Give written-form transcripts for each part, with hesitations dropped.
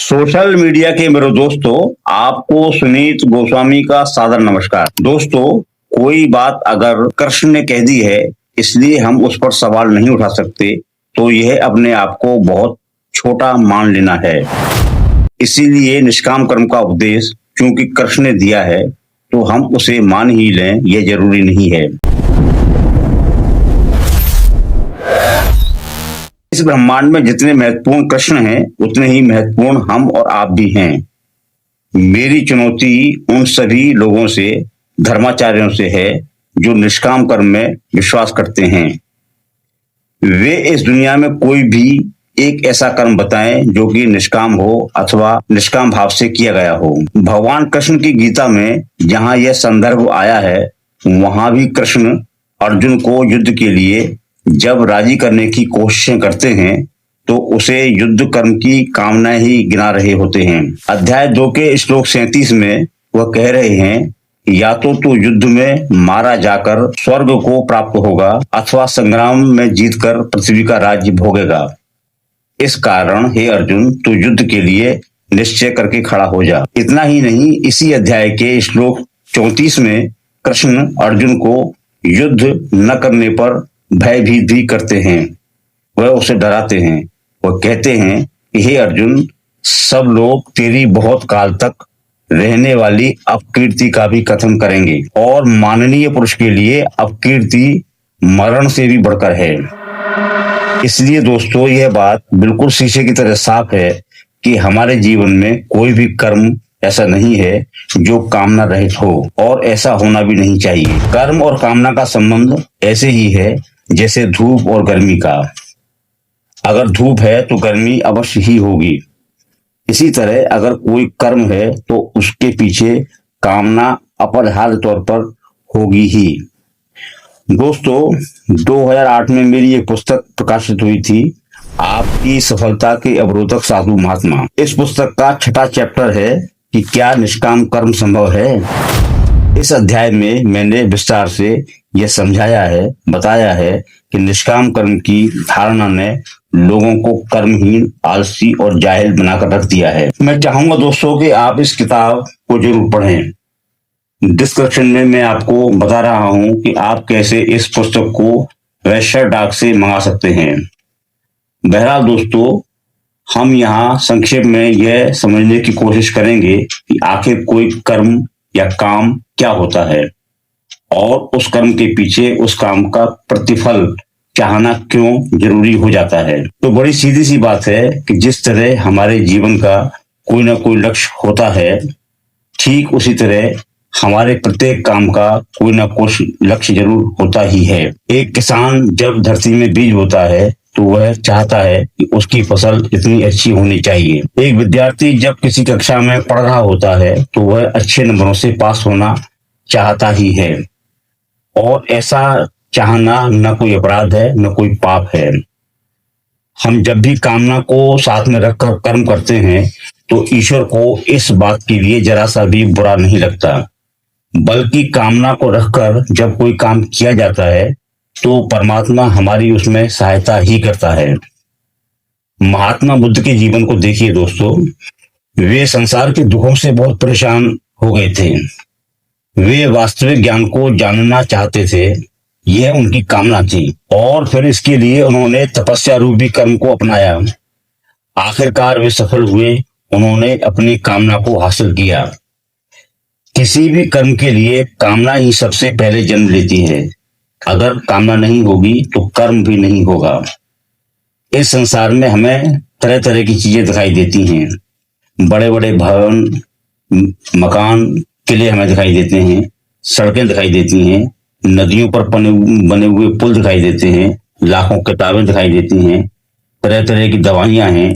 Social media के मेरे दोस्तों, आपको सुनीत गोस्वामी का सादर नमस्कार। दोस्तों, कोई बात अगर कृष्ण ने कह दी है इसलिए हम उस पर सवाल नहीं उठा सकते, तो यह अपने आप को बहुत छोटा मान लेना है। इसीलिए निष्काम कर्म का उपदेश क्योंकि कृष्ण ने दिया है तो हम उसे मान ही लें, यह जरूरी नहीं है। इस ब्रह्मांड में जितने महत्वपूर्ण कृष्ण हैं उतने ही महत्वपूर्ण हम और आप भी हैं। मेरी चुनौती उन सभी लोगों से, धर्माचार्यों से है जो निष्काम कर्म में विश्वास करते हैं। वे इस दुनिया में कोई भी एक ऐसा कर्म बताएं जो कि निष्काम हो अथवा निष्काम भाव से किया गया हो। भगवान कृष्ण की गीता में जहां यह संदर्भ आया है, वहां भी कृष्ण अर्जुन को युद्ध के लिए जब राजी करने की कोशिशें करते हैं तो उसे युद्ध कर्म की कामना ही गिना रहे होते हैं। अध्याय 2 के श्लोक 37 में वह कह रहे हैं, या तो तू युद्ध में मारा जाकर स्वर्ग को प्राप्त होगा अथवा संग्राम में जीतकर पृथ्वी का राज्य भोगेगा। इस कारण हे अर्जुन, तू युद्ध के लिए निश्चय करके खड़ा हो जा। इतना ही नहीं, इसी अध्याय के श्लोक 34 में कृष्ण अर्जुन को युद्ध न करने पर भयभीत भी करते हैं। वह उसे डराते हैं। वह कहते हैं कि हे अर्जुन, सब लोग तेरी बहुत काल तक रहने वाली अपकीर्ति का भी कथन करेंगे और माननीय पुरुष के लिए अपकीर्ति मरण से भी बढ़कर है। इसलिए दोस्तों, यह बात बिल्कुल शीशे की तरह साफ है कि हमारे जीवन में कोई भी कर्म ऐसा नहीं है जो कामना रहित हो, और ऐसा होना भी नहीं चाहिए। कर्म और कामना का संबंध ऐसे ही है जैसे धूप और गर्मी का। अगर धूप है तो गर्मी अवश्य ही होगी। इसी तरह अगर कोई कर्म है तो उसके पीछे कामना अपरिहार्य तौर पर होगी ही। दोस्तों, 2008 में मेरी एक पुस्तक प्रकाशित हुई थी, आपकी सफलता के अवरोधक साधु महात्मा। इस पुस्तक का 6वां चैप्टर है कि क्या निष्काम कर्म संभव है। इस अध्याय में मैंने विस्तार से यह समझाया है, बताया है कि निष्काम कर्म की धारणा ने लोगों को कर्महीन, आलसी और जाहिल बनाकर रख दिया है। मैं चाहूंगा दोस्तों कि आप इस किताब को जरूर पढ़ें। डिस्क्रिप्शन में मैं आपको बता रहा हूं कि आप कैसे इस पुस्तक को वैश्य डाक से मंगा सकते हैं। बहरहाल दोस्तों, हम यहाँ संक्षेप में यह समझने की कोशिश करेंगे कि आखिर कोई कर्म या काम क्या होता है और उस कर्म के पीछे उस काम का प्रतिफल चाहना क्यों जरूरी हो जाता है। तो बड़ी सीधी सी बात है कि जिस तरह हमारे जीवन का कोई ना कोई लक्ष्य होता है, ठीक उसी तरह हमारे प्रत्येक काम का कोई ना कोई लक्ष्य जरूर होता ही है। एक किसान जब धरती में बीज बोता है तो वह चाहता है कि उसकी फसल इतनी अच्छी होनी चाहिए। एक विद्यार्थी जब किसी कक्षा में पढ़ रहा होता है तो वह अच्छे नंबरों से पास होना चाहता ही है, और ऐसा चाहना न कोई अपराध है न कोई पाप है। हम जब भी कामना को साथ में रखकर कर्म करते हैं तो ईश्वर को इस बात के लिए जरा सा भी बुरा नहीं लगता, बल्कि कामना को रखकर जब कोई काम किया जाता है तो परमात्मा हमारी उसमें सहायता ही करता है। महात्मा बुद्ध के जीवन को देखिए दोस्तों, वे संसार के दुखों से बहुत परेशान हो गए थे। वे वास्तविक ज्ञान को जानना चाहते थे, यह उनकी कामना थी, और फिर इसके लिए उन्होंने तपस्या रूपी कर्म को अपनाया। आखिरकार वे सफल हुए, उन्होंने अपनी कामना को हासिल किया। किसी भी कर्म के लिए कामना ही सबसे पहले जन्म लेती है। अगर कामना नहीं होगी तो कर्म भी नहीं होगा। इस संसार में हमें तरह तरह की चीजें दिखाई देती हैं। बड़े बड़े भवन, मकान, किले हमें दिखाई देते हैं, सड़कें दिखाई देती हैं, नदियों पर बने हुए पुल दिखाई देते हैं, लाखों किताबें दिखाई देती हैं, तरह तरह की दवाइयां हैं,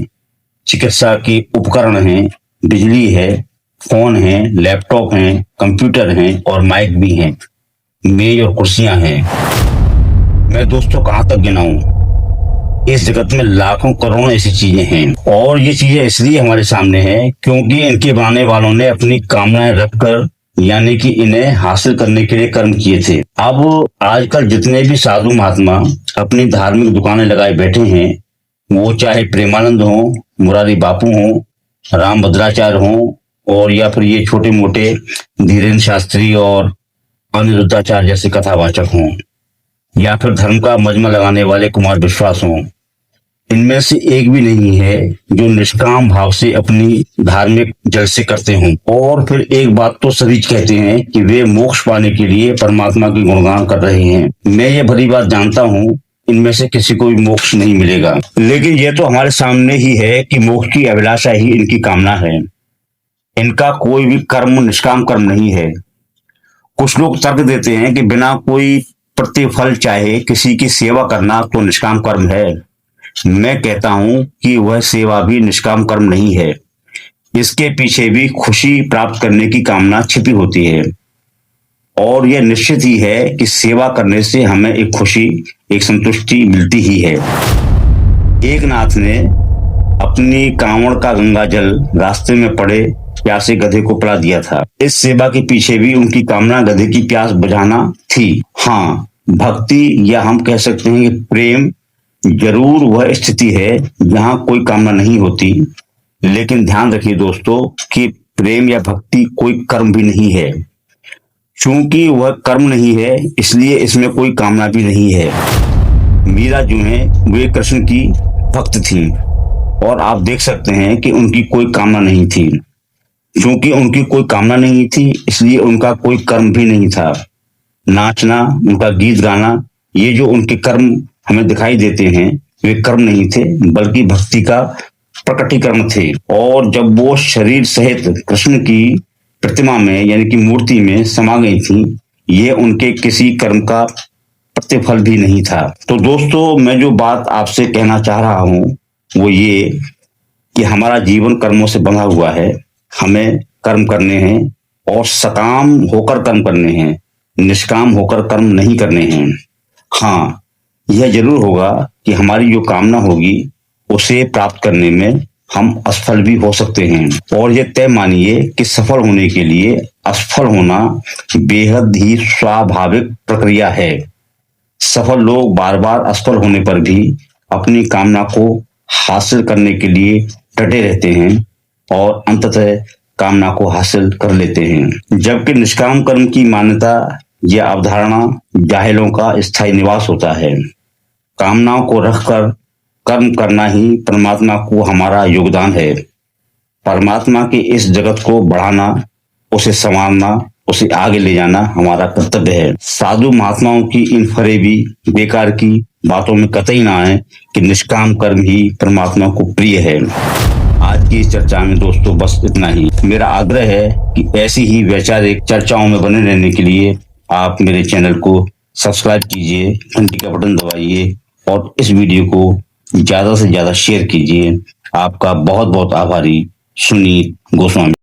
चिकित्सा के उपकरण हैं, बिजली है, फोन है, लैपटॉप हैं, कंप्यूटर हैं और माइक भी हैं, मेज और कुर्सियां हैं। मैं दोस्तों कहां तक गिनाऊं? इस जगत में लाखों करोड़ों ऐसी चीजें हैं, और ये चीजें इसलिए हमारे सामने हैं क्योंकि इनके बनाने वालों ने अपनी कामनाएं रखकर, यानी कि इन्हें हासिल करने के लिए कर्म किए थे। अब आजकल जितने भी साधु महात्मा अपनी धार्मिक दुकानें लगाए बैठे हैं, वो चाहे प्रेमानंद हो, मुरारी बापू हो, राम भद्राचार्य हों और या फिर ये छोटे मोटे धीरेन्द्र शास्त्री और अनिरुद्धाचार्य जैसे कथावाचक हों, या फिर धर्म का मजमा लगाने वाले कुमार विश्वास हों, इनमें से एक भी नहीं है जो निष्काम भाव से अपनी धार्मिक जलसे करते हों। और फिर एक बात तो सभी कहते हैं कि वे मोक्ष पाने के लिए परमात्मा की गुणगान कर रहे हैं। मैं ये भली बात जानता हूँ, इनमें से किसी को भी मोक्ष नहीं मिलेगा, लेकिन ये तो हमारे सामने ही है कि मोक्ष की अभिलाषा ही इनकी कामना है। इनका कोई भी कर्म निष्काम कर्म नहीं है। कुछ लोग तर्क देते हैं कि बिना कोई प्रतिफल चाहे किसी की सेवा करना तो निष्काम कर्म है। मैं कहता हूं कि वह सेवा भी निष्काम कर्म नहीं है, इसके पीछे भी खुशी प्राप्त करने की कामना छिपी होती है। और यह निश्चित ही है कि सेवा करने से हमें एक खुशी, एक संतुष्टि मिलती ही है। एक नाथ ने अपनी कांवड़ का गंगा जल रास्ते में पड़े प्यासे गधे को पिला दिया था। इस सेवा के पीछे भी उनकी कामना गधे की प्यास बुझाना थी। हाँ, भक्ति या हम कह सकते हैं कि प्रेम जरूर वह स्थिति है जहां कोई कामना नहीं होती, लेकिन ध्यान रखिए दोस्तों कि प्रेम या भक्ति कोई कर्म भी नहीं है। चूंकि वह कर्म नहीं है, इसलिए इसमें कोई कामना भी नहीं है। मीरा जो है वे कृष्ण की भक्त थी और आप देख सकते हैं कि उनकी कोई कामना नहीं थी। चूंकि उनकी कोई कामना नहीं थी, इसलिए उनका कोई कर्म भी नहीं था। नाचना, उनका गीत गाना, ये जो उनके कर्म हमें दिखाई देते हैं, वे कर्म नहीं थे बल्कि भक्ति का प्रकटीकरण थे। और जब वो शरीर सहित कृष्ण की प्रतिमा में यानी कि मूर्ति में समा गई थी, ये उनके किसी कर्म का प्रतिफल भी नहीं था। तो दोस्तों, मैं जो बात आपसे कहना चाह रहा हूं वो ये कि हमारा जीवन कर्मों से बंधा हुआ है। हमें कर्म करने हैं और सकाम होकर कर्म करने हैं, निष्काम होकर कर्म नहीं करने हैं। हाँ, यह जरूर होगा कि हमारी जो कामना होगी उसे प्राप्त करने में हम असफल भी हो सकते हैं। और यह तय मानिए कि सफल होने के लिए असफल होना बेहद ही स्वाभाविक प्रक्रिया है। सफल लोग बार बार असफल होने पर भी अपनी कामना को हासिल करने के लिए डटे रहते हैं और अंततः कामना को हासिल कर लेते हैं। जबकि निष्काम कर्म की मान्यता या अवधारणा जाहिलों का स्थायी निवास होता है। कामनाओं को रखकर कर्म करना ही परमात्मा को हमारा योगदान है। परमात्मा के इस जगत को बढ़ाना, उसे संवारना, उसे आगे ले जाना हमारा कर्तव्य है। साधु महात्माओं की इन फरेबी बेकार की बातों में कतई ना आए कि निष्काम कर्म ही परमात्मा को प्रिय है। आज की इस चर्चा में दोस्तों बस इतना ही। मेरा आग्रह है कि ऐसी ही वैचारिक चर्चाओं में बने रहने के लिए आप मेरे चैनल को सब्सक्राइब कीजिए, घंटी का बटन दबाइए और इस वीडियो को ज्यादा से ज्यादा शेयर कीजिए। आपका बहुत बहुत आभारी, सुनील गोस्वामी।